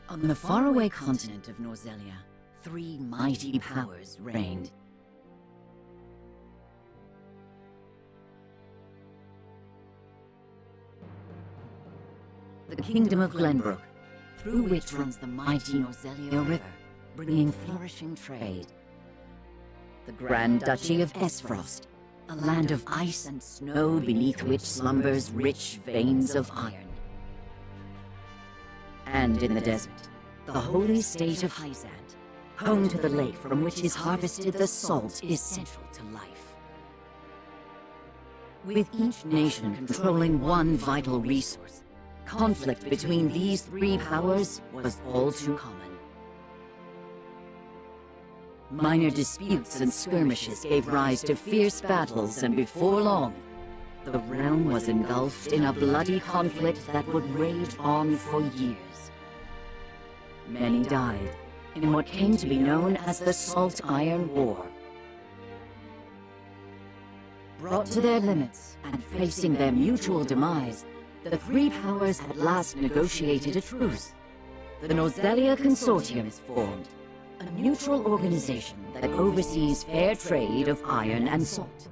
On the faraway continent of Norzelia, three mighty powers reigned. The Kingdom of Glenbrook, through which runs the mighty Norzelia River, bringing flourishing trade. The Grand Duchy of Esfrost, a land of ice and snow beneath which slumbers rich veins of iron. And in the desert, the holy state of Hyzant, home to the lake from which is harvested the salt essential to life. With each nation controlling one vital resource, conflict between these three powers was all too common. Minor disputes and skirmishes gave rise to fierce battles, and before long, the realm was engulfed in a bloody conflict that would rage on for years. Many died in what came to be known as the Salt Iron War. Brought to their limits and facing their mutual demise, the three powers at last negotiated a truce. The Norzelia Consortium is formed, a neutral organization that oversees fair trade of iron and salt.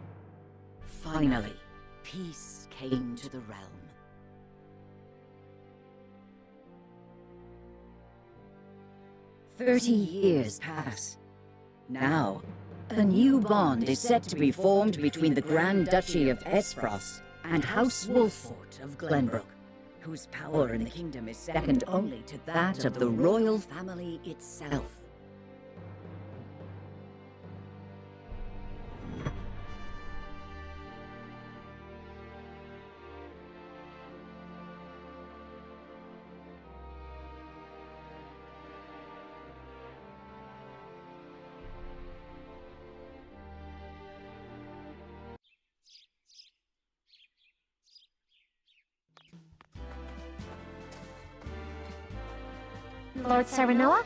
Finally, peace came to the realm. "30 years pass. Now, a new bond is set to be formed between the Grand Duchy of Esfrost and House Wolffort of Glenbrook, whose power in the kingdom is second only to that of the royal family itself. Lord Serenoa?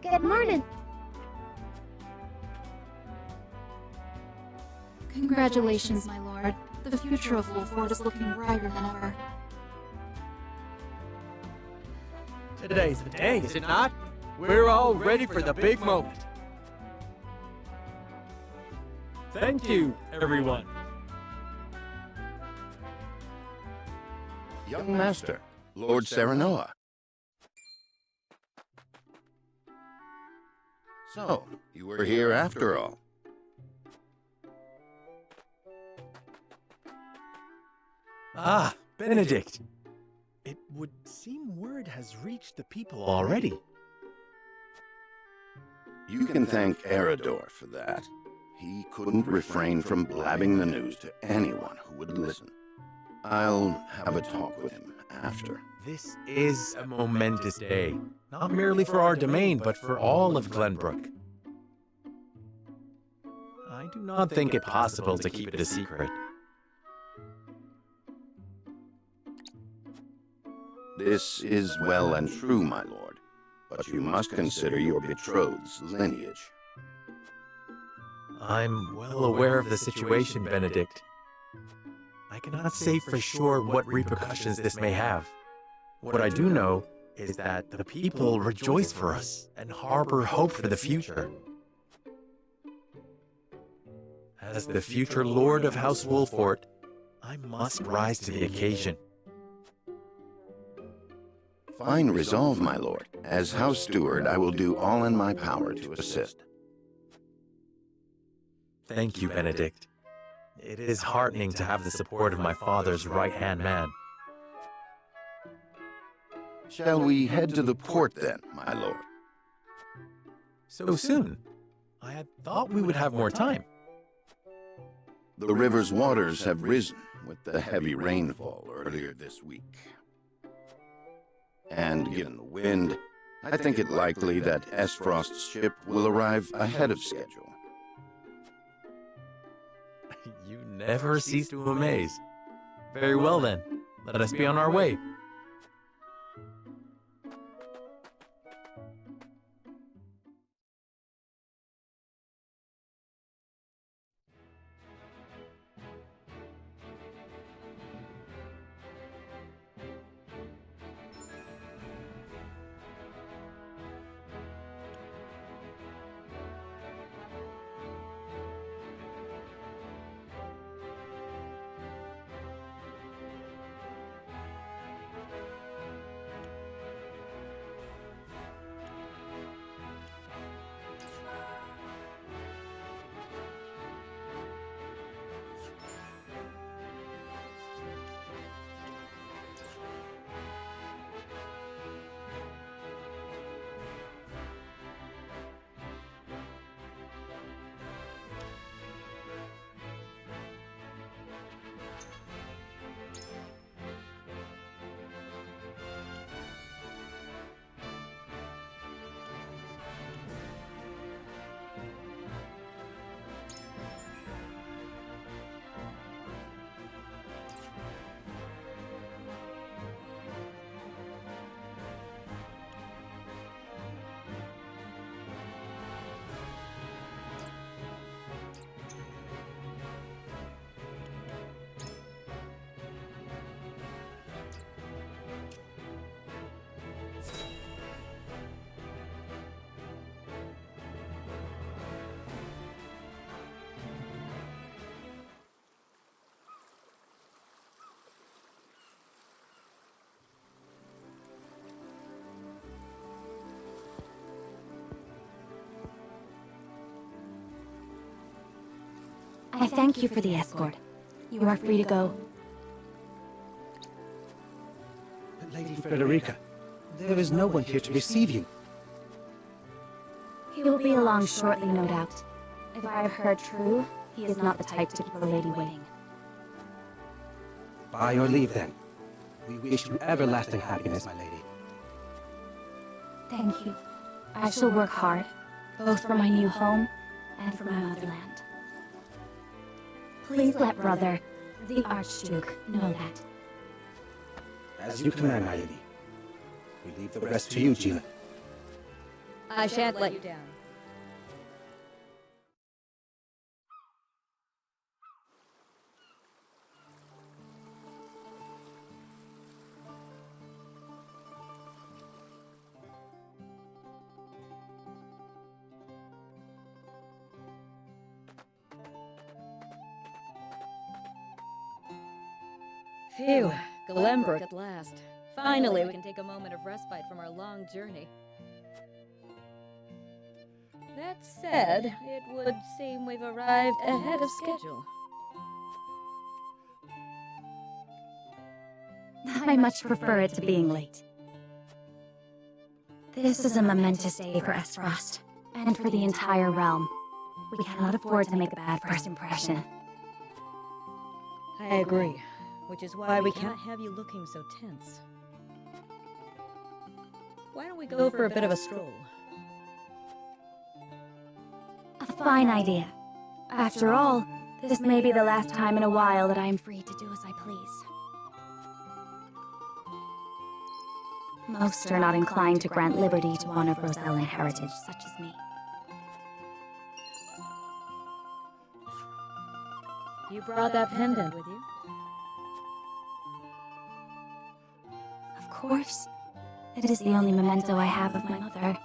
Good morning. Congratulations, my lord. The future of Wolffort is looking brighter than ever. Today's the day, is it not? We're all ready for the big moment. Thank you, everyone. Young master, Lord Serenoa. So, you were here after all. Ah, Benedict. It would seem word has reached the people already. You can thank Eridor for that. He couldn't refrain from blabbing the news to anyone who would listen. I'll have a talk with him after. This is a momentous day, not merely for our domain, but for all of Glenbrook. I do not think it possible to keep it a secret. This is well and true, my lord, but you must consider your betrothed's lineage. I'm well aware of the situation, Benedict. I cannot say for sure what repercussions this may have. What I do know is that the people rejoice for us and harbor hope for the future. As the future Lord of House Wolffort, I must rise to the occasion. Fine resolve, my lord. As house steward, I will do all in my power to assist. Thank you, Benedict. It is heartening to have the support of my father's right-hand man. Shall we head to the port then, my lord? So soon? I had thought we would have more time. The river's waters have risen with the heavy rainfall earlier this week. And given the wind, I think it likely that Esfrost's ship will arrive ahead of schedule. You never cease to amaze. Very well then, let us be on our way. I thank you for the escort. You are free to go. Lady Frederica, there is no one here to receive you. He will be along shortly, no doubt. If I have heard true, he is not the type to keep a lady waiting. By your leave, then. We wish you everlasting happiness, my lady. Thank you. I shall work hard, both for my new home and for my motherland. Please let brother, the Archduke, know that. As you command, my lady. We leave the rest to you, Gila. I shan't let you down. Phew, Glenbrook at last. Finally, we can take a moment of respite from our long journey. That said, it would seem we've arrived ahead of schedule. I much prefer it to being late. This is a momentous day for Esfrost, and for the entire realm. We cannot afford to make a bad first impression. I agree, which is why we cannot have you looking so tense. Why don't we go for a bit of a stroll? A fine idea. After all, this may be the last time in a while that I am free to do as I please. Most are not inclined to grant liberty to one of Rosellan heritage such as me. You brought that pendant with you? Of course. It is the only memento I have of my mother.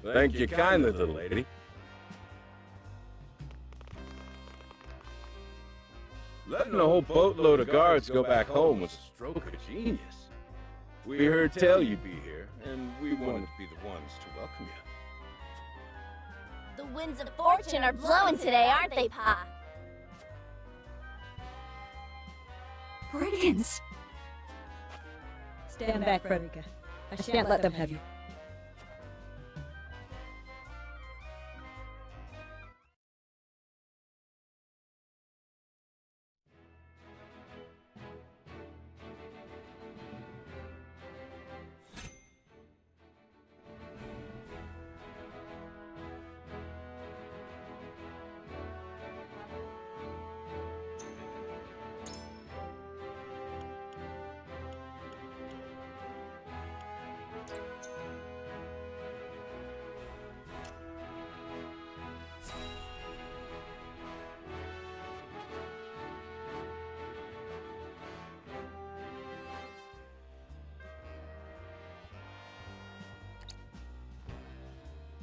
Thank you kindly, little lady. Letting a whole boatload of guards go back home was a stroke of genius. We heard tell you'd be here, and we wanted to be the ones to welcome you. The winds of fortune are blowing today, aren't they, Pa? Brigands! Stand back, Frederica. I shan't let them have you.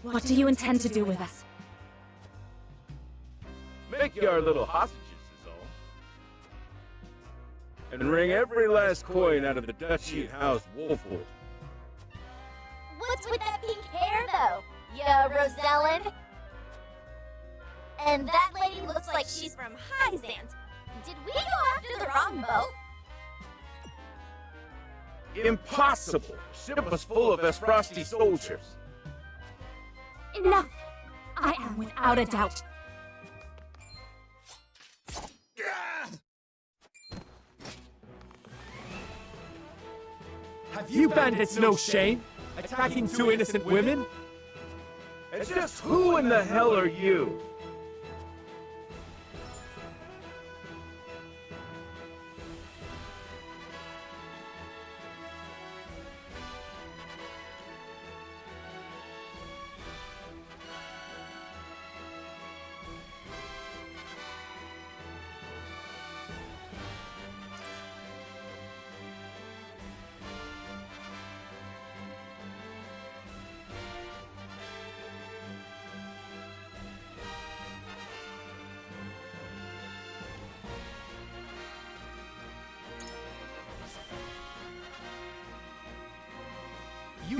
What do you intend to do with us? Make you our little hostages is all. And wring every last coin out of the duchy and House Wolffort. What's with that pink hair, though? Yeah, Rosellan? And that lady looks like she's from Hyzant. Did we go after the wrong boat? Impossible! The ship was full of Esfrosti soldiers. Enough! I am without a doubt. Have you bandits no shame? Attacking two innocent women? And just who in the hell are you?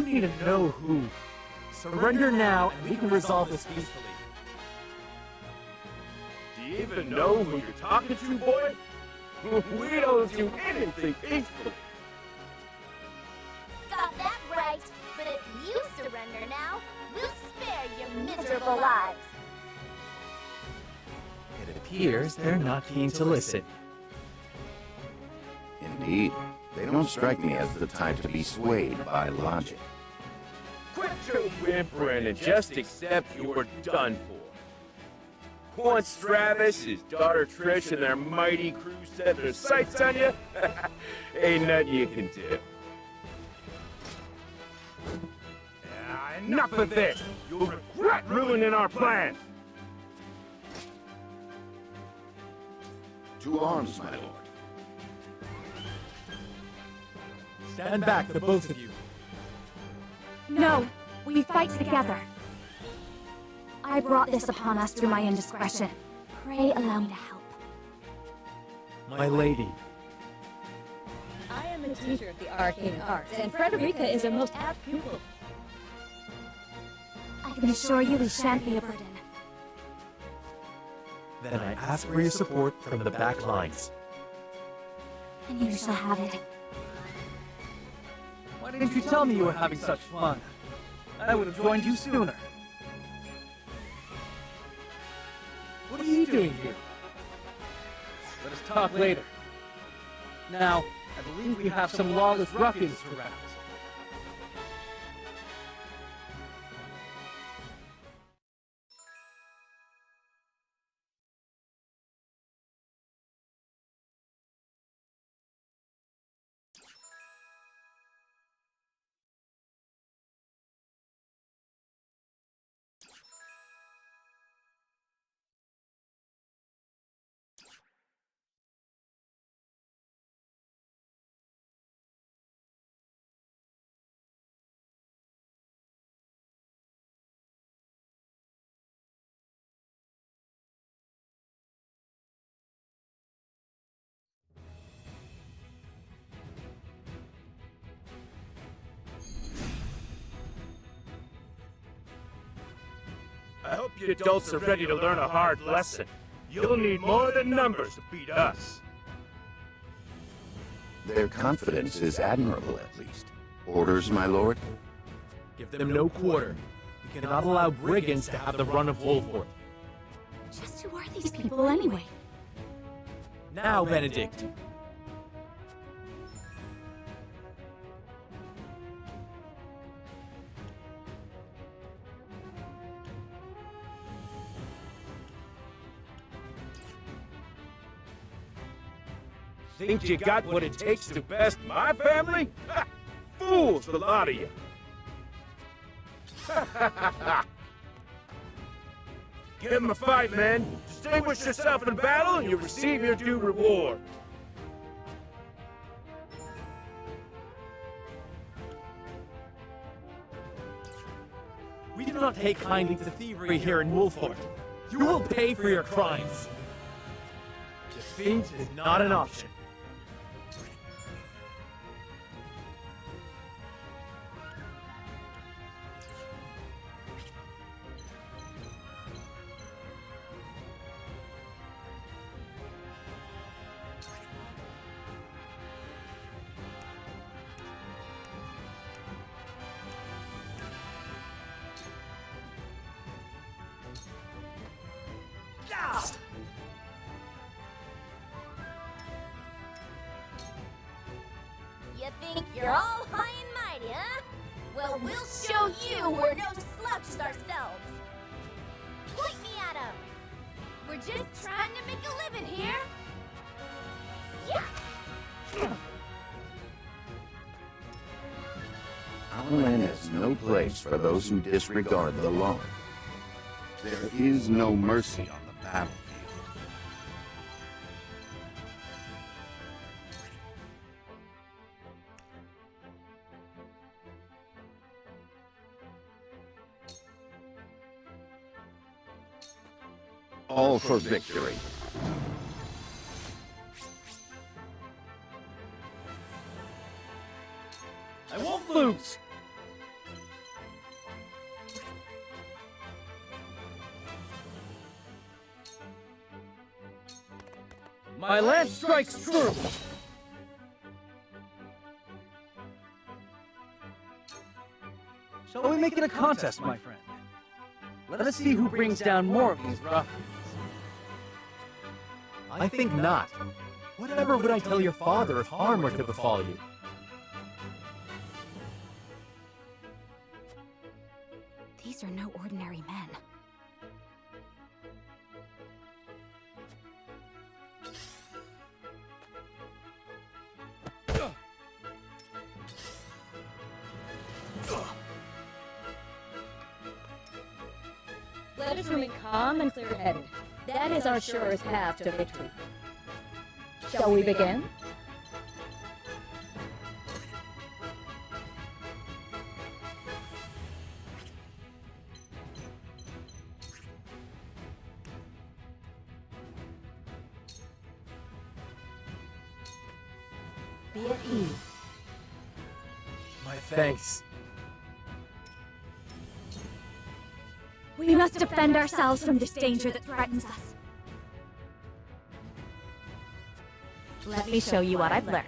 need to know who. Surrender now, and we can resolve this peacefully. Do you even know who you're talking to, boy? We don't do anything peacefully. Got that right. But if you surrender now, we'll spare your miserable lives. It appears they're not keen to listen. Indeed, they don't strike me as the type to be swayed by logic. Quit your whimpering and just accept you're done for. Once Travis, his daughter Trish, and their mighty crew set their sights on you, ain't nothing you can do. Enough of this! You'll regret ruining our plan! To arms, my lord. Stand back, the both of you. No, we fight together. I brought this upon us through my indiscretion. Pray allow me to help. My lady. I am a teacher of the arcane arts, and Frederica is a most apt pupil. I can assure you we shan't be a burden. Then I ask for your support from the back lines. And you shall have it. Why didn't you tell me you were having such fun? I would have joined you sooner. What are you doing here? Let us talk later. Now, I believe we have some lawless ruffians to rouse. I hope you adults are ready to learn a hard lesson. You'll need more than numbers to beat us. Their confidence is admirable, at least. Orders, my lord? Give them no quarter. We cannot allow brigands to have the run of Wolffort. Just who are these people anyway? Now, Benedict. Think you got what it takes to best my family? Ha! Fools, the lot of you! Give him a fight, men! Distinguish yourself in battle and you receive your due reward! We do not take kindly to thievery here in Wolffort. You will pay for your crimes. Defeat is not an option. You think you're all high and mighty, huh? Well, we'll show you we're no slouches ourselves. Point me at 'em. We're just trying to make a living here. Yeah! Our land has no place for those who disregard the law. There is no mercy on the battlefield. All for victory. I won't lose! My lance strikes true! Shall we make it a contest, my friend? Let us see who brings down more of these ruffians. I think not. Whatever would I tell your father if harm were to befall you? These are no ordinary men. Let us remain calm and clear-headed. That is our surest path to victory. Shall we begin? Be at ease. My thanks. We must defend ourselves from this danger that threatens us. Let me show you what I've learned.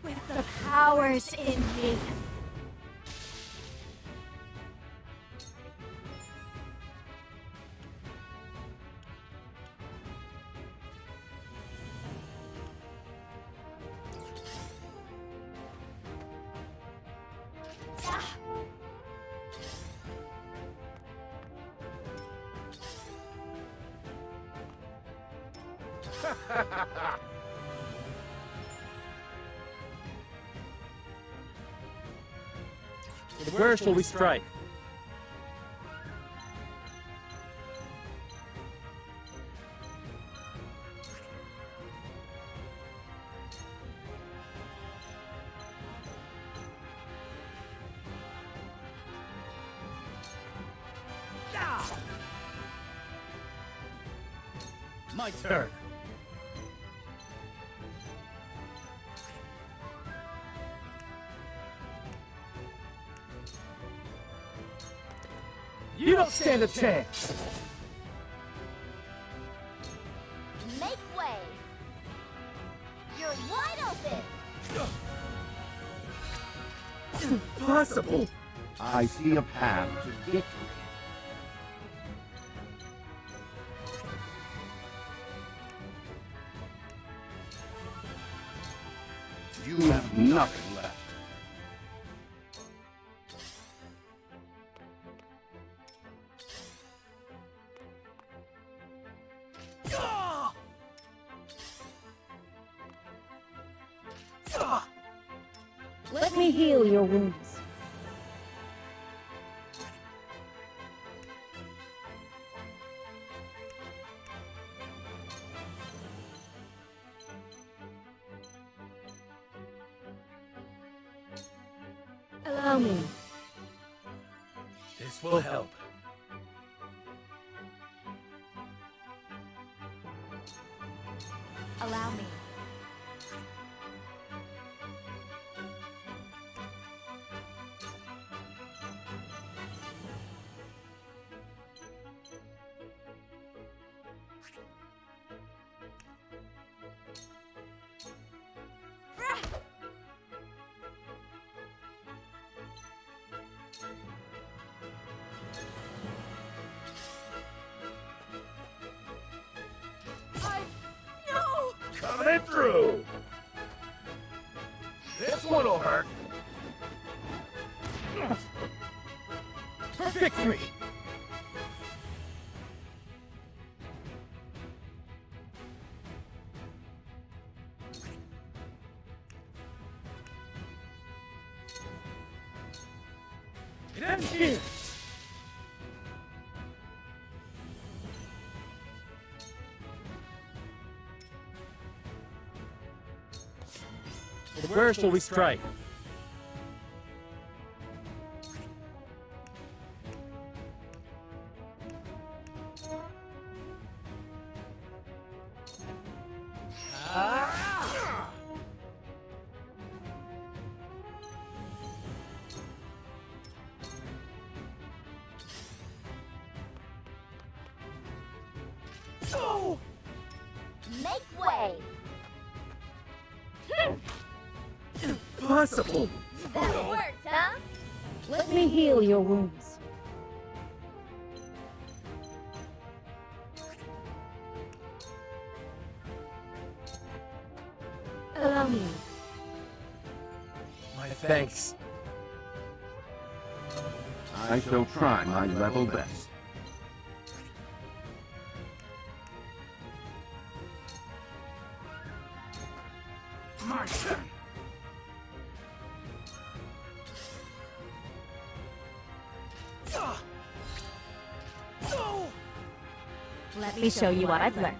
With the powers in me. Where shall we strike? My turn. You don't stand a chance! Make way! You're wide open! Impossible! I see a path to victory. You have nothing left. Let me heal your wounds. Allow me. This will help. Allow me. Coming through! This one'll hurt. For victory! It ends here! Where shall we strike? Make way! Impossible! That worked, huh? Let me heal your wounds. Allow me. My thanks. I shall try my level best. My turn. Let me show you what I've learned.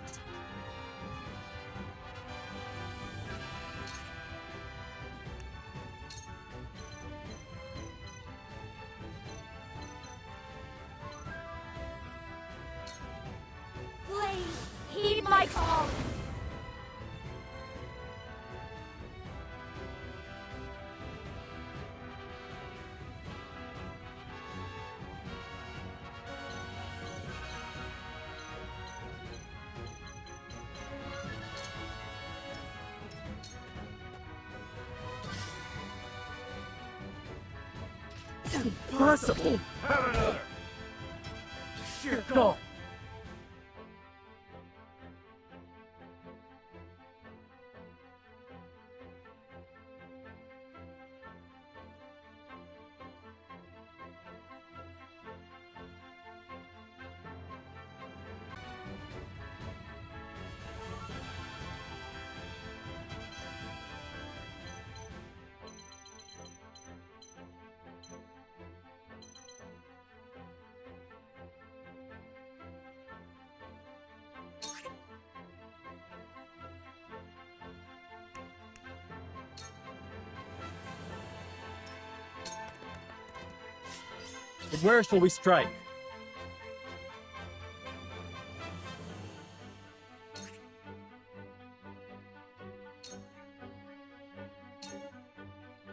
Please, heed my call! Impossible! Have another! Here, go! And where shall we strike?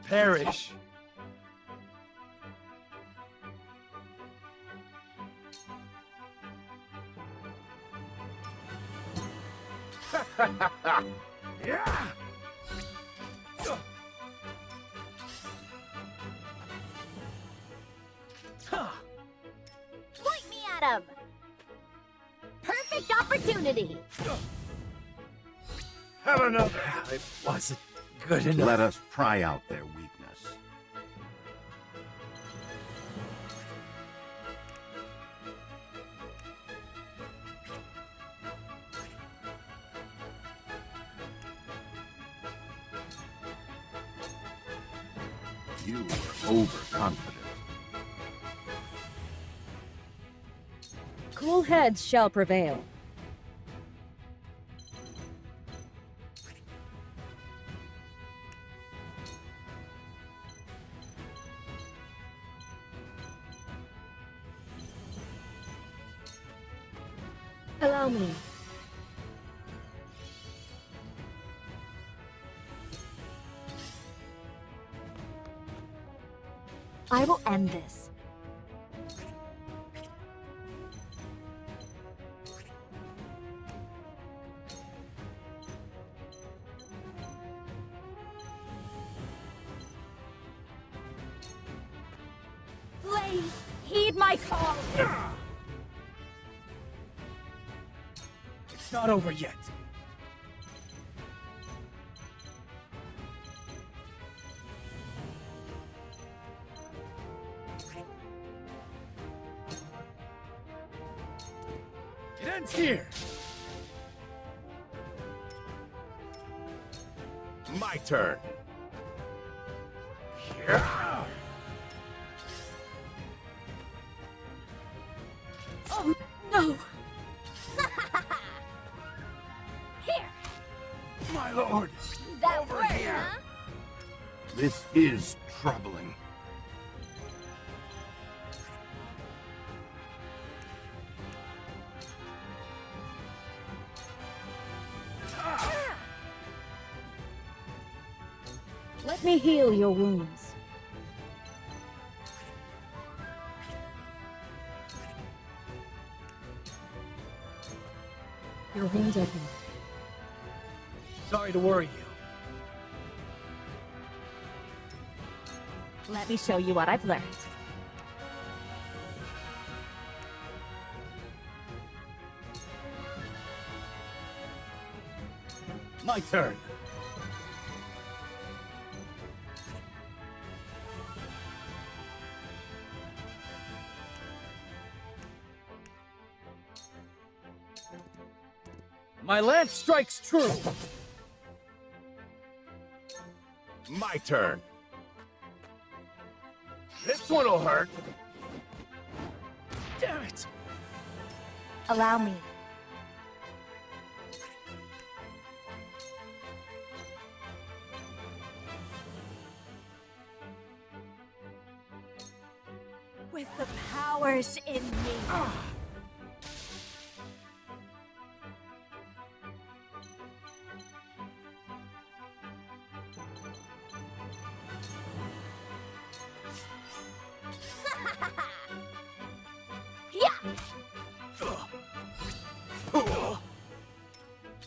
Perish! Yeah! Point me at him! Perfect opportunity! Have another! It wasn't good enough. Let us pry out their weakness. You were overconfident. Cool heads shall prevail. Allow me. I will end this. Please, heed my call! It's not over yet. It ends here. My turn. Yeah. Oh, no! Here! My lord! That Over worked, here. huh? This is troubling. Let me heal your wounds. Your wounds are healed. Sorry to worry you. Let me show you what I've learned. My turn. My lance strikes true. My turn. This one'll hurt. Damn it! Allow me. With the powers in me.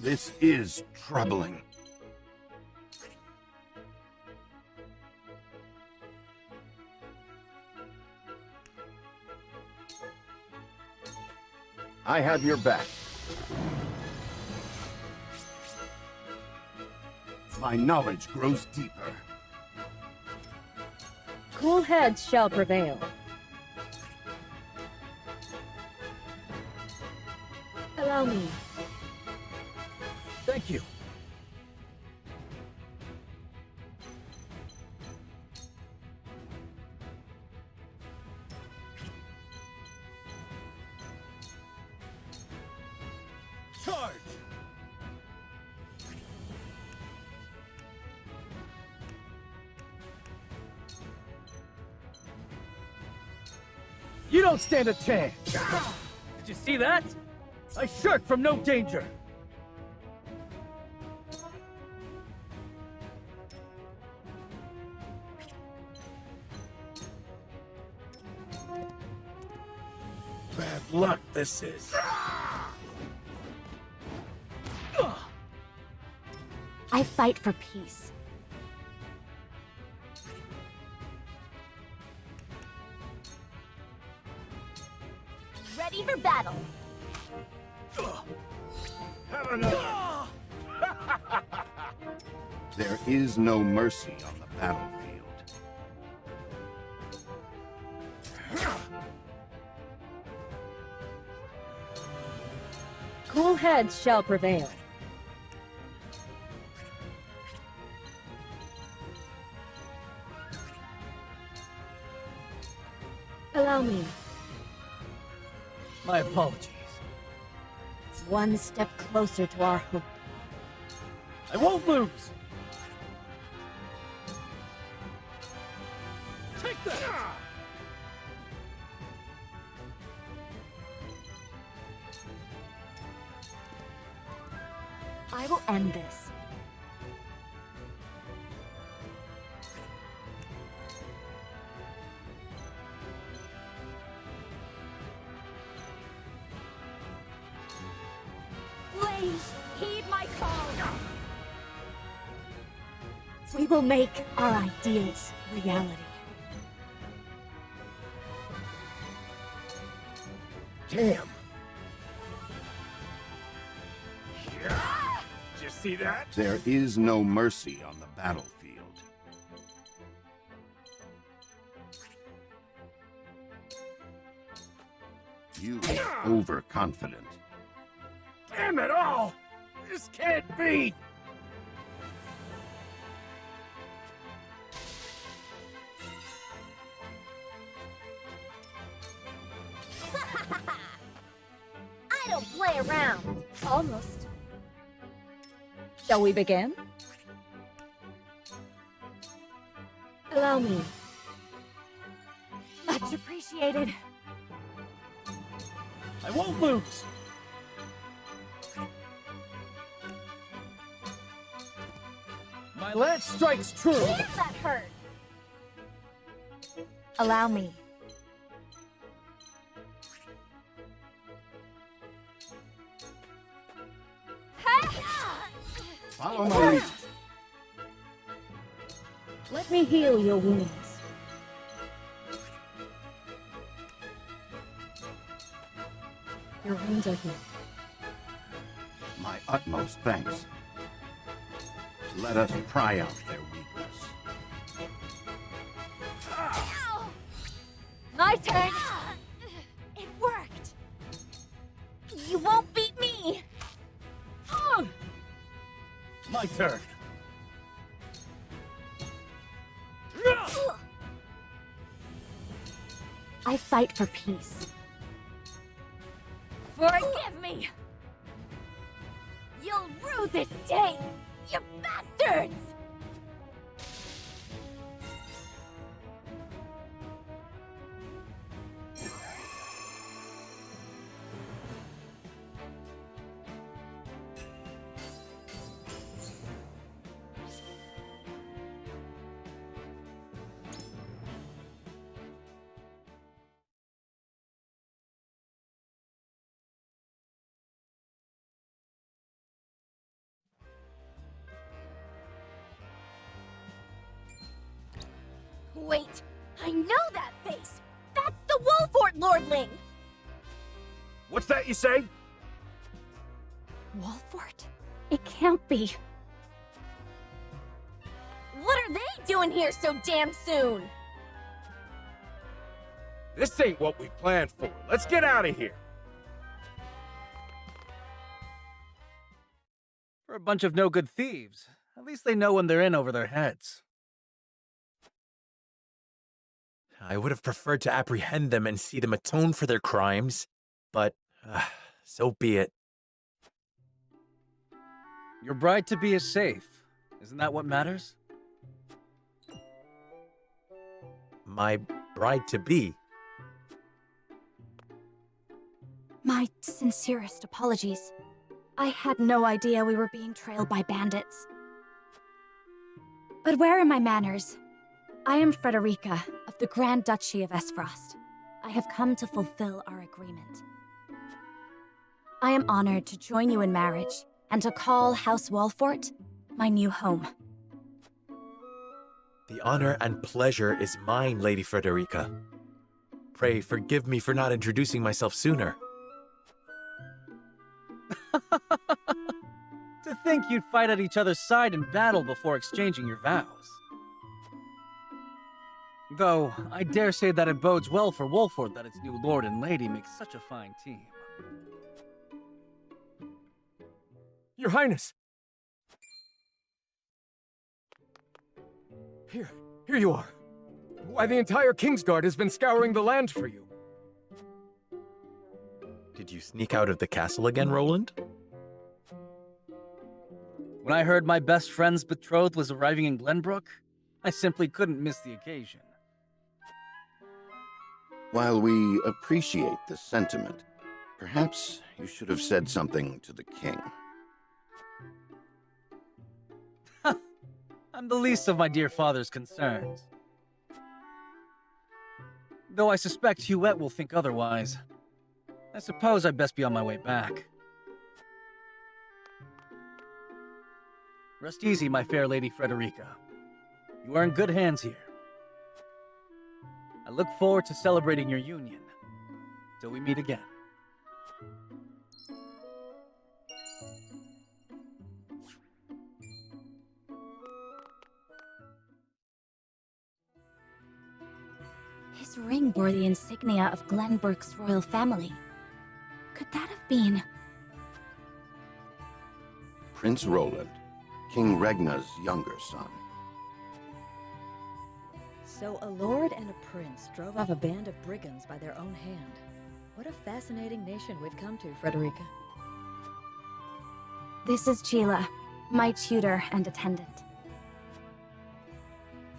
This is troubling. I have your back. My knowledge grows deeper. Cool heads shall prevail. Allow me. Thank you. Charge! You don't stand a chance! Did you see that? I shirk from no danger! Bad luck this is. I fight for peace. Ready for battle. Have another. There is no mercy on the battlefield. Cool heads shall prevail. Allow me. My apologies. One step closer to our hope. I won't lose! Take that! I will end this. Please, heed my call. We will make our ideals reality. Damn. Did you see that? There is no mercy on the battlefield. You are overconfident. Damn it all! This can't be! I don't play around. Almost. Shall we begin? Allow me. Much appreciated. I won't lose! My lance strikes true! Damn, that hurt. Allow me. Follow my lead. Let me heal your wounds. Your wounds are healed. My utmost thanks. Let us pry out their weakness. Ow! My turn! It worked! You won't beat me! My turn. I fight for peace. Forgive me! You'll rue this day, you bastards! Wait, I know that face! That's the Wolffort lordling! What's that you say? Wolffort? It can't be. What are they doing here so damn soon? This ain't what we planned for. Let's get out of here. For a bunch of no-good thieves. At least they know when they're in over their heads. I would have preferred to apprehend them and see them atone for their crimes, but so be it. Your bride-to-be is safe. Isn't that what matters? My bride-to-be. My sincerest apologies. I had no idea we were being trailed by bandits. But where are my manners? I am Frederica of the Grand Duchy of Esfrost. I have come to fulfill our agreement. I am honored to join you in marriage and to call House Wolffort my new home. The honor and pleasure is mine, Lady Frederica. Pray forgive me for not introducing myself sooner. To think you'd fight at each other's side in battle before exchanging your vows. Though, I dare say that it bodes well for Wolffort that its new lord and lady make such a fine team. Your Highness! Here you are. Why, the entire Kingsguard has been scouring the land for you. Did you sneak out of the castle again, Roland? When I heard my best friend's betrothed was arriving in Glenbrook, I simply couldn't miss the occasion. While we appreciate the sentiment, perhaps you should have said something to the king. I'm the least of my dear father's concerns. Though I suspect Huette will think otherwise. I suppose I'd best be on my way back. Rest easy, my fair Lady Frederica. You are in good hands here. I look forward to celebrating your union. Till we meet again. His ring bore the insignia of Glenbrook's royal family. Could that have been... Prince Roland, King Regna's younger son. So a lord and a prince drove off a band of brigands by their own hand. What a fascinating nation we've come to, Frederica. This is Sheila, my tutor and attendant.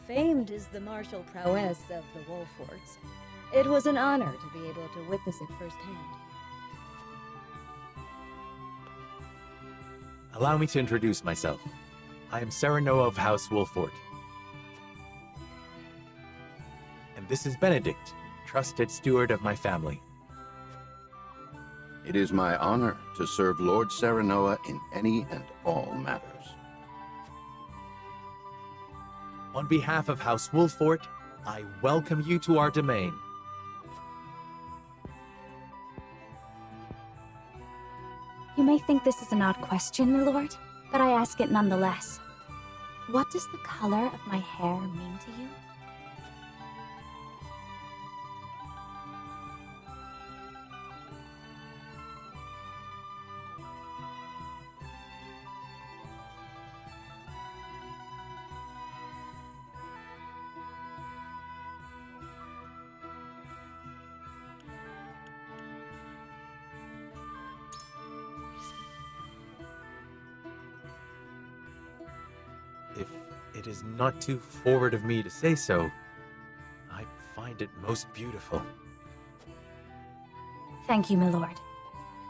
Famed is the martial prowess of the Wolfforts. It was an honor to be able to witness it firsthand. Allow me to introduce myself. I am Serenoa of House Wolffort. And this is Benedict, trusted steward of my family. It is my honor to serve Lord Serenoa in any and all matters. On behalf of House Wolffort, I welcome you to our domain. You may think this is an odd question, my lord, but I ask it nonetheless. What does the color of my hair mean to you? If it is not too forward of me to say so, I find it most beautiful. Thank you, my lord.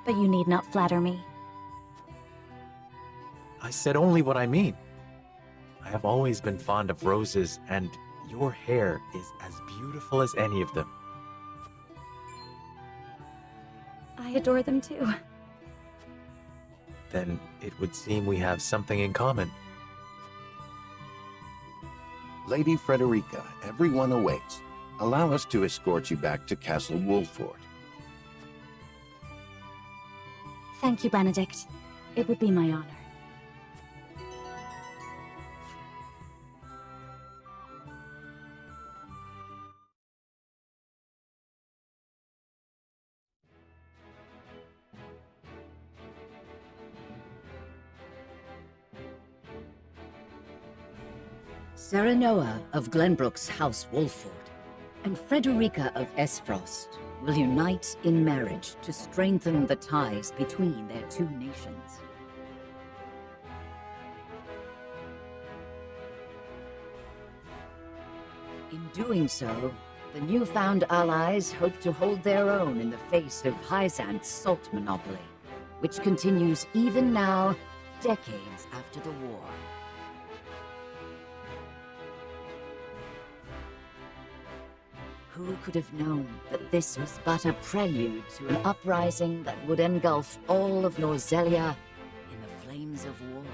But you need not flatter me. I said only what I mean. I have always been fond of roses, and your hair is as beautiful as any of them. I adore them too. Then it would seem we have something in common. Lady Frederica, everyone awaits. Allow us to escort you back to Castle Wolffort. Thank you, Benedict. It would be my honor. Serenoa of Glenbrook's House Wolffort and Frederica of Esfrost will unite in marriage to strengthen the ties between their two nations. In doing so, the newfound allies hope to hold their own in the face of Hyzant's salt monopoly, which continues even now, decades after the war. Who could have known that this was but a prelude to an uprising that would engulf all of Norzelia in the flames of war?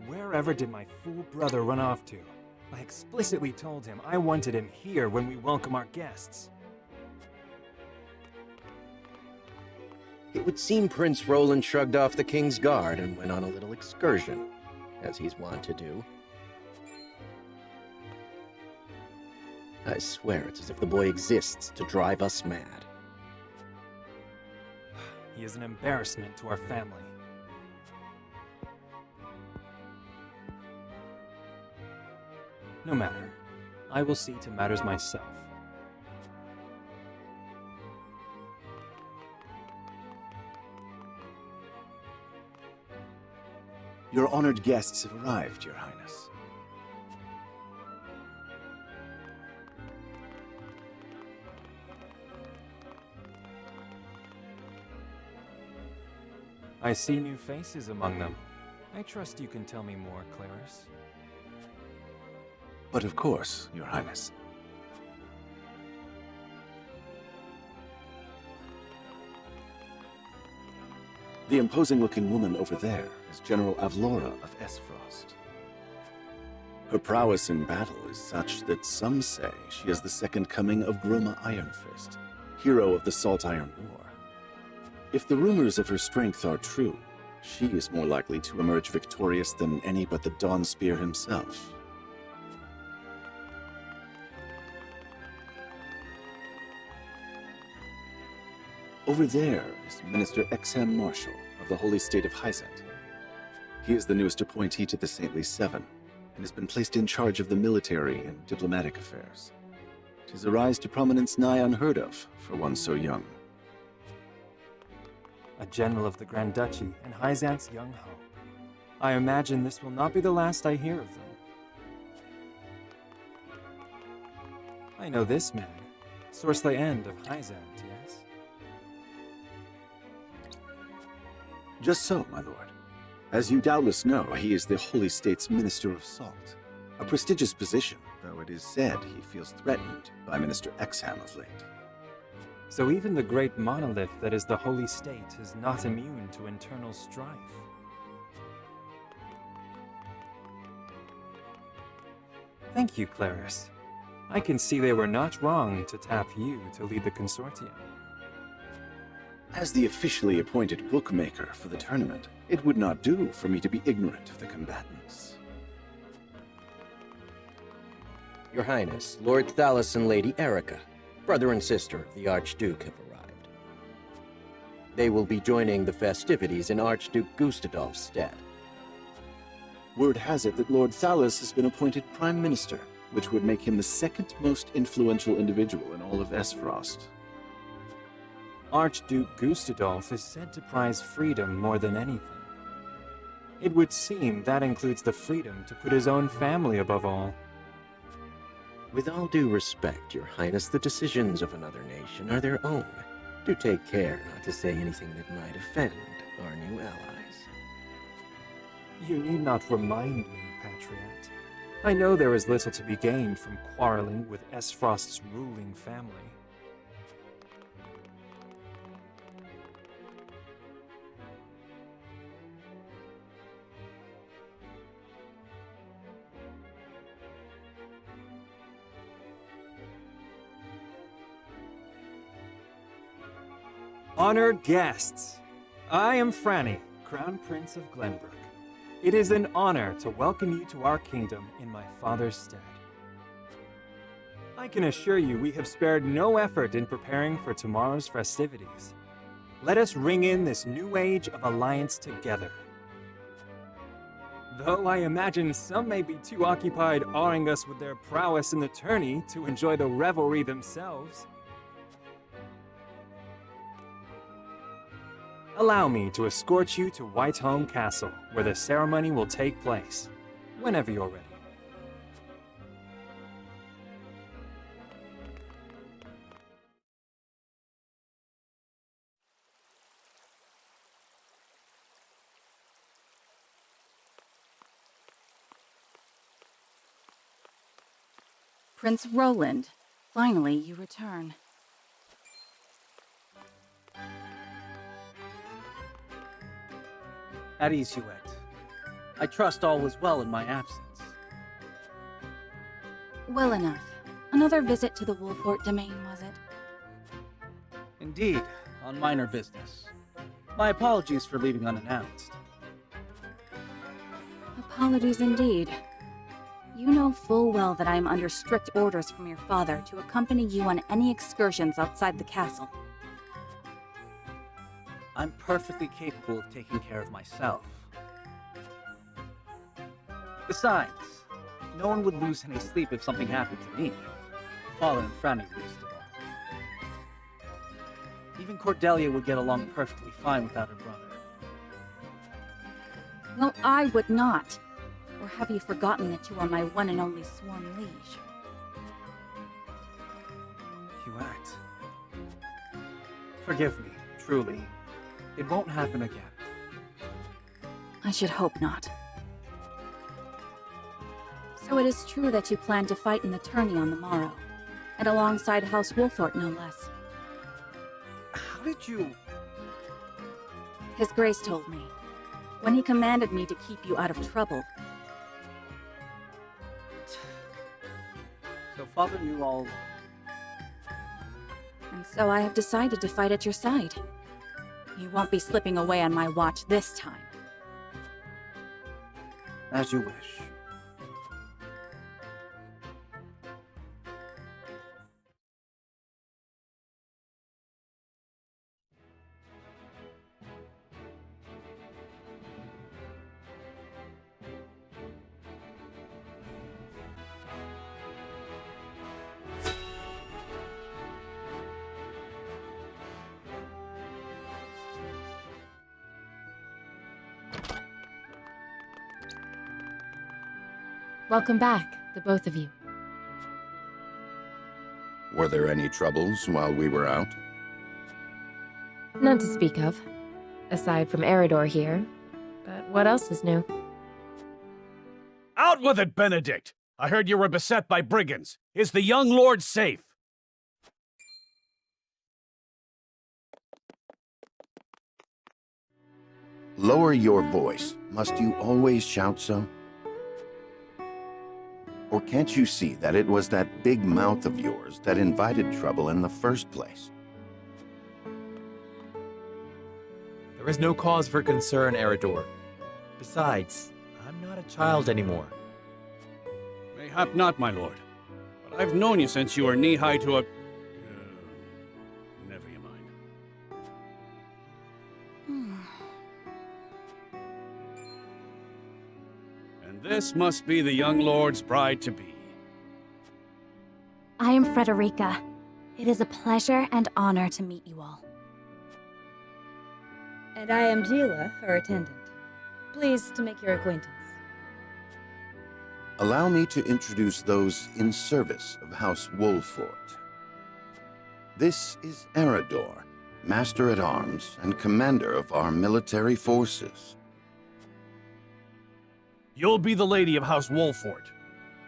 Wherever did my fool brother run off to? I explicitly told him I wanted him here when we welcome our guests. It would seem Prince Roland shrugged off the King's Guard and went on a little excursion, as he's wont to do. I swear it's as if the boy exists to drive us mad. He is an embarrassment to our family. No matter. I will see to matters myself. Your honored guests have arrived, Your Highness. I see new faces among them. I trust you can tell me more, Claris. But of course, Your Highness. The imposing-looking woman over there is General Avlora of Esfrost. Her prowess in battle is such that some say she is the second coming of Groma Ironfist, hero of the Salt Iron War. If the rumors of her strength are true, she is more likely to emerge victorious than any but the Dawnspear himself. Over there is Minister Exham Marshal of the Holy State of Hyzant. He is the newest appointee to the Saintly Seven, and has been placed in charge of the military and diplomatic affairs. 'Tis a rise to prominence nigh unheard of for one so young. A general of the Grand Duchy and Hyzant's young hope. I imagine this will not be the last I hear of them. I know this man, Sorsle End of Hyzant, yes? Just so, my lord. As you doubtless know, he is the Holy State's Minister of Salt. A prestigious position, though it is said he feels threatened by Minister Exham of late. So even the great monolith that is the Holy State is not immune to internal strife. Thank you, Claris. I can see they were not wrong to tap you to lead the consortium. As the officially appointed bookmaker for the tournament, it would not do for me to be ignorant of the combatants. Your Highness, Lord Thalos and Lady Erica, brother and sister of the Archduke, have arrived. They will be joining the festivities in Archduke Gustadolf's stead. Word has it that Lord Thalos has been appointed Prime Minister, which would make him the second most influential individual in all of Esfrost. Archduke Gustadolf is said to prize freedom more than anything. It would seem that includes the freedom to put his own family above all. With all due respect, Your Highness, the decisions of another nation are their own. Do take care not to say anything that might offend our new allies. You need not remind me, Patriot. I know there is little to be gained from quarreling with Esfrost's ruling family. Honored guests, I am Franny, Crown Prince of Glenbrook. It is an honor to welcome you to our kingdom in my father's stead. I can assure you we have spared no effort in preparing for tomorrow's festivities. Let us ring in this new age of alliance together. Though I imagine some may be too occupied awing us with their prowess in the tourney to enjoy the revelry themselves. Allow me to escort you to Whiteholm Castle, where the ceremony will take place, whenever you're ready. Prince Roland, finally you return. At ease, Huet. I trust all was well in my absence. Well enough. Another visit to the Wolffort domain, was it? Indeed, on minor business. My apologies for leaving unannounced. Apologies indeed. You know full well that I am under strict orders from your father to accompany you on any excursions outside the castle. I'm perfectly capable of taking care of myself. Besides, no one would lose any sleep if something happened to me. Father and Franny least of all. Even Cordelia would get along perfectly fine without her brother. Well, I would not. Or have you forgotten that you are my one and only sworn liege? You act. Forgive me, truly. It won't happen again. I should hope not. So it is true that you plan to fight in the tourney on the morrow, and alongside House Wolffort, no less. How did you... His Grace told me, when he commanded me to keep you out of trouble. So Father knew all... And so I have decided to fight at your side. You won't be slipping away on my watch this time. As you wish. Welcome back, the both of you. Were there any troubles while we were out? None to speak of, aside from Eridor here. But what else is new? Out with it, Benedict! I heard you were beset by brigands. Is the young lord safe? Lower your voice. Must you always shout so? Or can't you see that it was that big mouth of yours that invited trouble in the first place? There is no cause for concern, Eridor. Besides, I'm not a child anymore. Mayhap not, my lord. But I've known you since you were knee-high to a... never you mind. And this must be the young lord's bride-to-be. I am Frederica. It is a pleasure and honor to meet you all. And I am Gila, her attendant. Pleased to make your acquaintance. Allow me to introduce those in service of House Wolffort. This is Eridor, Master-at-Arms and Commander of our military forces. You'll be the lady of House Wolffort.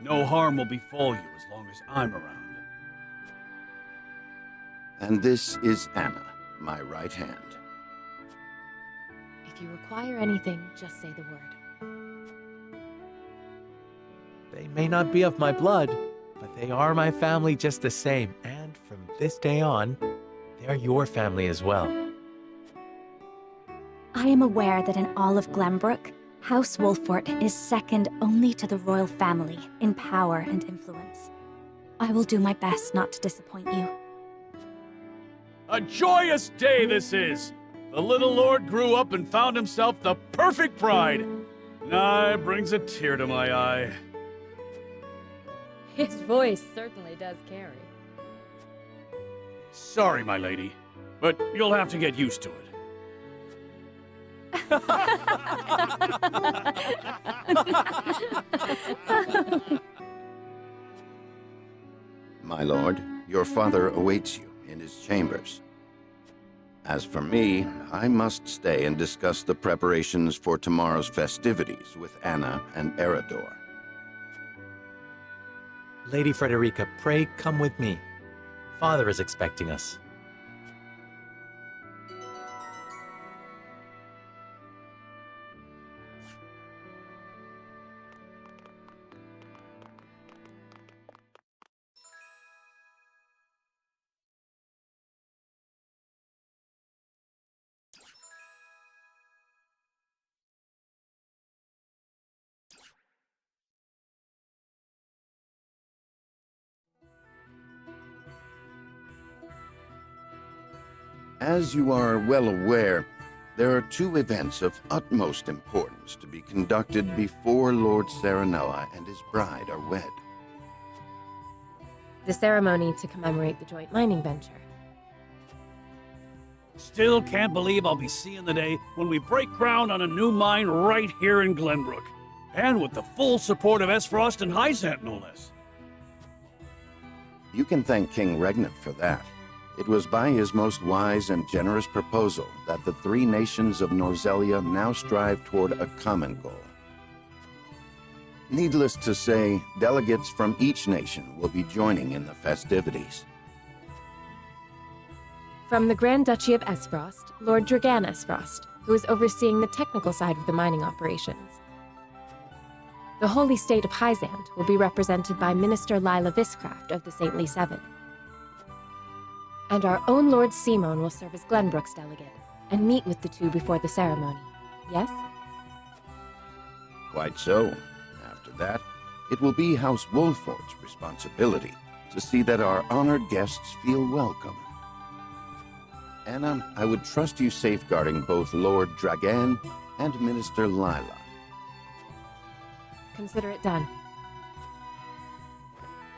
No harm will befall you as long as I'm around. And this is Anna, my right hand. If you require anything, just say the word. They may not be of my blood, but they are my family just the same, and from this day on, they are your family as well. I am aware that in all of Glenbrook, House Wolffort is second only to the royal family in power and influence. I will do my best not to disappoint you. A joyous day this is! The little lord grew up and found himself the perfect bride. Nigh brings a tear to my eye. His voice certainly does carry. Sorry, my lady, but you'll have to get used to it. My lord, your father awaits you in his chambers. As for me, I must stay and discuss the preparations for tomorrow's festivities with Anna and Eridor. Lady Frederica, pray come with me. Father is expecting us. As you are well aware, there are two events of utmost importance to be conducted before Lord Serenoa and his bride are wed. The ceremony to commemorate the joint mining venture. Still can't believe I'll be seeing the day when we break ground on a new mine right here in Glenbrook. And with the full support of Esfrost and Hyzant, no less. You can thank King Regnant for that. It was by his most wise and generous proposal that the three nations of Norzelia now strive toward a common goal. Needless to say, delegates from each nation will be joining in the festivities. From the Grand Duchy of Esfrost, Lord Dragan Esfrost, who is overseeing the technical side of the mining operations. The Holy State of Hyzant will be represented by Minister Lila Viscraft of the Saintly Seven. And our own Lord Simon will serve as Glenbrook's delegate and meet with the two before the ceremony. Yes? Quite so. After that, it will be House Wolffort's responsibility to see that our honored guests feel welcome. Anna, I would trust you safeguarding both Lord Dragan and Minister Lila. Consider it done.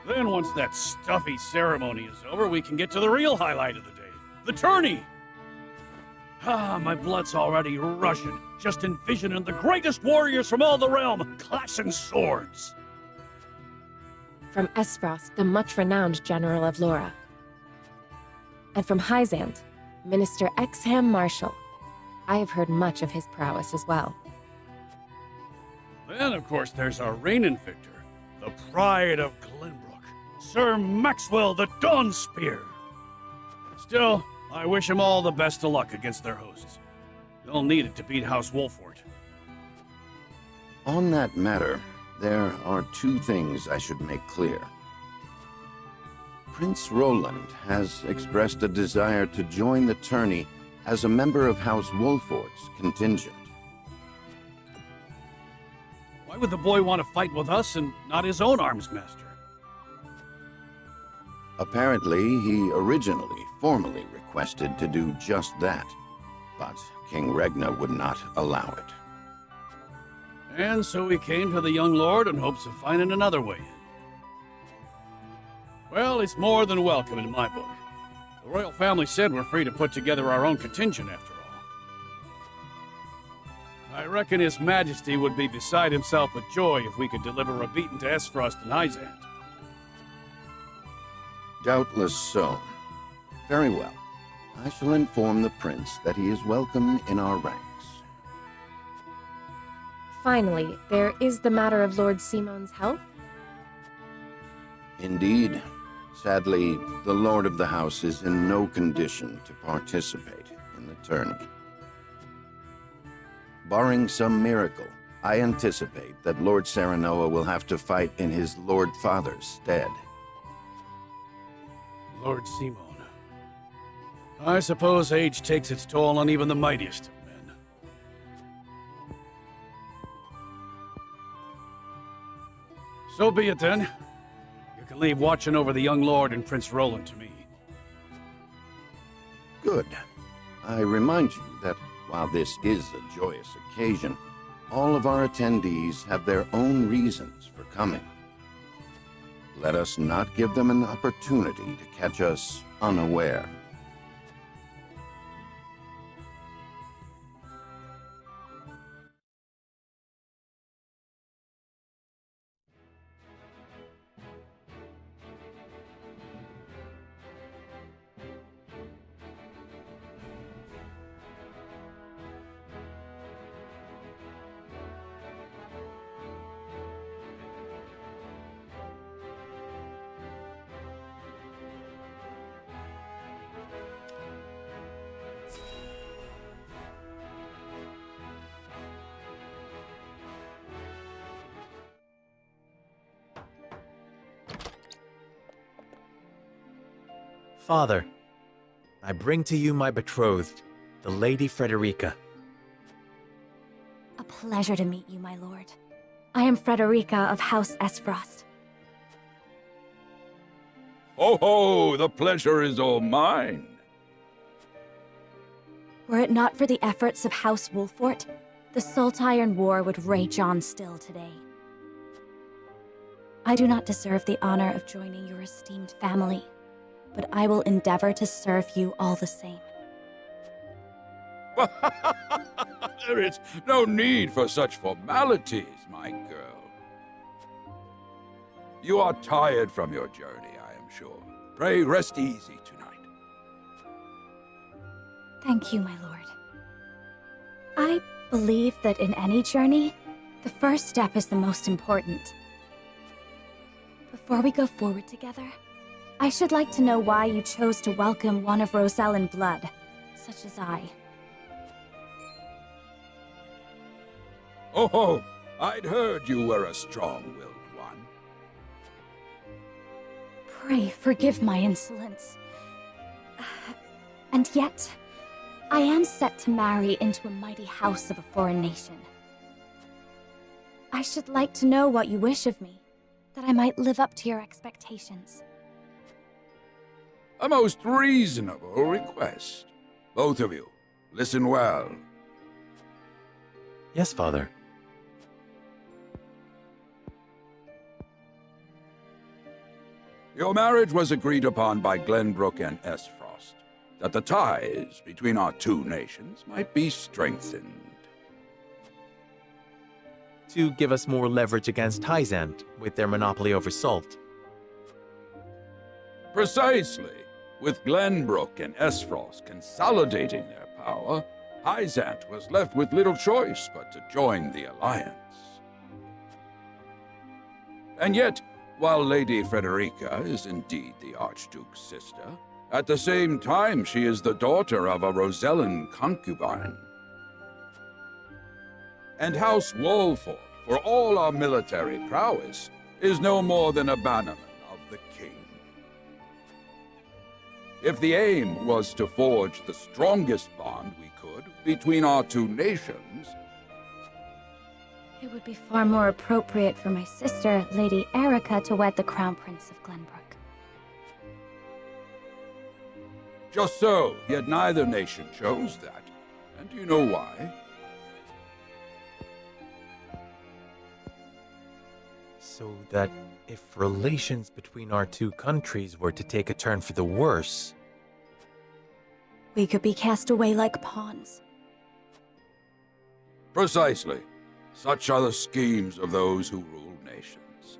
Then once that stuffy ceremony is over, we can get to the real highlight of the day. The tourney! My blood's already rushing, just envisioning the greatest warriors from all the realm, clashing swords. From Esfrost, the much-renowned General of Laura. And from Hyzant, Minister Exham Marshall. I have heard much of his prowess as well. Then, of course, there's our reigning victor, the pride of Glenbrook, Sir Maxwell the Dawnspear. Still, I wish him all the best of luck against their hosts. They'll need it to beat House Wolffort. On that matter, there are two things I should make clear. Prince Roland has expressed a desire to join the tourney as a member of House Wolffort's contingent. Why would the boy want to fight with us and not his own arms master? Apparently, he originally formally requested to do just that, but King Regna would not allow it. And so he came to the young lord in hopes of finding another way in. Well, it's more than welcome in my book. The royal family said we're free to put together our own contingent after all. I reckon His Majesty would be beside himself with joy if we could deliver a beating to Esfrost and Hyzant. Doubtless so. Very well. I shall inform the prince that he is welcome in our ranks. Finally, there is the matter of Lord Simon's health. Indeed. Sadly, the Lord of the House is in no condition to participate in the tourney. Barring some miracle, I anticipate that Lord Serenoa will have to fight in his Lord Father's stead. Lord Simon. I suppose age takes its toll on even the mightiest of men. So be it then. You can leave watching over the young lord and Prince Roland to me. Good. I remind you that while this is a joyous occasion, all of our attendees have their own reasons for coming. Let us not give them an opportunity to catch us unaware. Father, I bring to you my betrothed, the Lady Frederica. A pleasure to meet you, my lord. I am Frederica of House Esfrost. Ho ho! The pleasure is all mine. Were it not for the efforts of House Wolffort, the Saltiron War would rage on still today. I do not deserve the honor of joining your esteemed family, but I will endeavor to serve you all the same. There is no need for such formalities, my girl. You are tired from your journey, I am sure. Pray rest easy tonight. Thank you, my lord. I believe that in any journey, the first step is the most important. Before we go forward together, I should like to know why you chose to welcome one of Rosellan blood, such as I. Oh, I'd heard you were a strong-willed one. Pray forgive my insolence. And yet, I am set to marry into a mighty house of a foreign nation. I should like to know what you wish of me, that I might live up to your expectations. A most reasonable request. Both of you, listen well. Yes, Father. Your marriage was agreed upon by Glenbrook and Esfrost, that the ties between our two nations might be strengthened. To give us more leverage against Hyzant with their monopoly over salt. Precisely. With Glenbrook and Esfrost consolidating their power, Hyzant was left with little choice but to join the alliance. And yet, while Lady Frederica is indeed the Archduke's sister, at the same time she is the daughter of a Rosellan concubine. And House Wolffort, for all our military prowess, is no more than a bannerman of the king. If the aim was to forge the strongest bond we could between our two nations, It would be far more appropriate for my sister, Lady Erica, to wed the Crown Prince of Glenbrook. just so, yet neither nation chose that. And do you know why? So that if relations between our two countries were to take a turn for the worse, we could be cast away like pawns. Precisely. Such are the schemes of those who rule nations.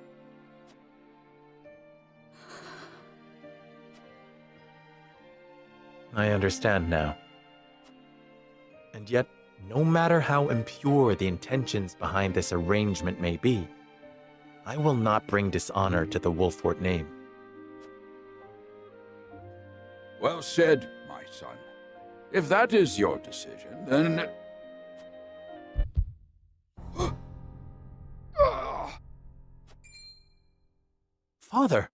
I understand now. And yet, no matter how impure the intentions behind this arrangement may be, I will not bring dishonor to the Wolffort name. Well said, my son. If that is your decision, then... Father!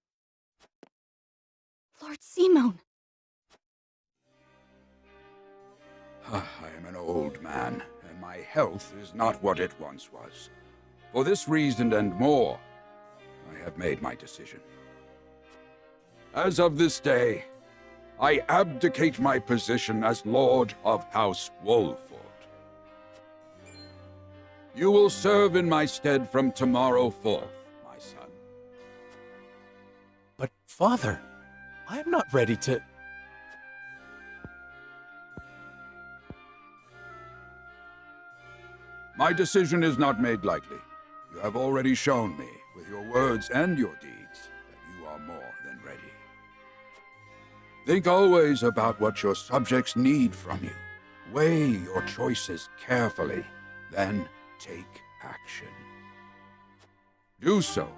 Lord Simone! I am an old man, and my health is not what it once was. For this reason and more, I have made my decision. As of this day, I abdicate my position as Lord of House Wolffort. You will serve in my stead from tomorrow forth, my son. But, Father, I am not ready to... My decision is not made lightly. You have already shown me, with your words and your deeds, that you are more than ready. Think always about what your subjects need from you. Weigh your choices carefully, then take action. Do so,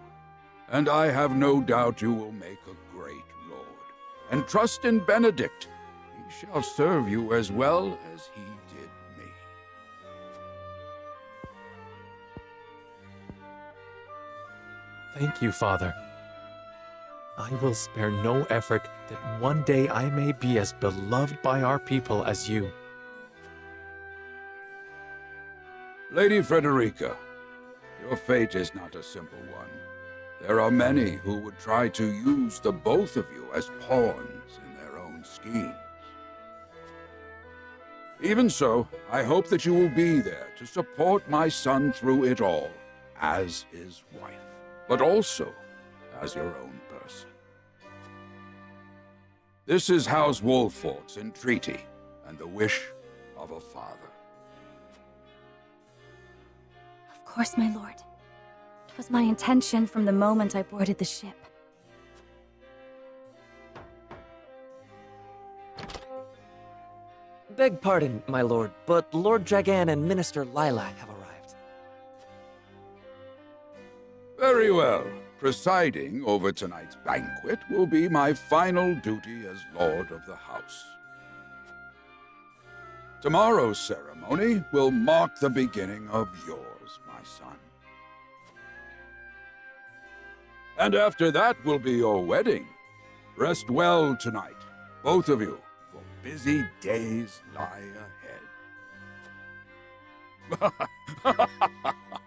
and I have no doubt you will make a great lord. And trust in Benedict. He shall serve you as well as he did me. Thank you, Father. I will spare no effort that one day I may be as beloved by our people as you. Lady Frederica, your fate is not a simple one. There are many who would try to use the both of you as pawns in their own schemes. Even so, I hope that you will be there to support my son through it all, as his wife, but also as your own person. This is House Wolffort's entreaty, and the wish of a father. Of course, my lord. It was my intention from the moment I boarded the ship. Beg pardon, my lord, but Lord Dragan and Minister Lilac have arrived. Very well. Presiding over tonight's banquet will be my final duty as Lord of the House. Tomorrow's ceremony will mark the beginning of yours, my son. And after that will be your wedding. Rest well tonight, both of you, for busy days lie ahead.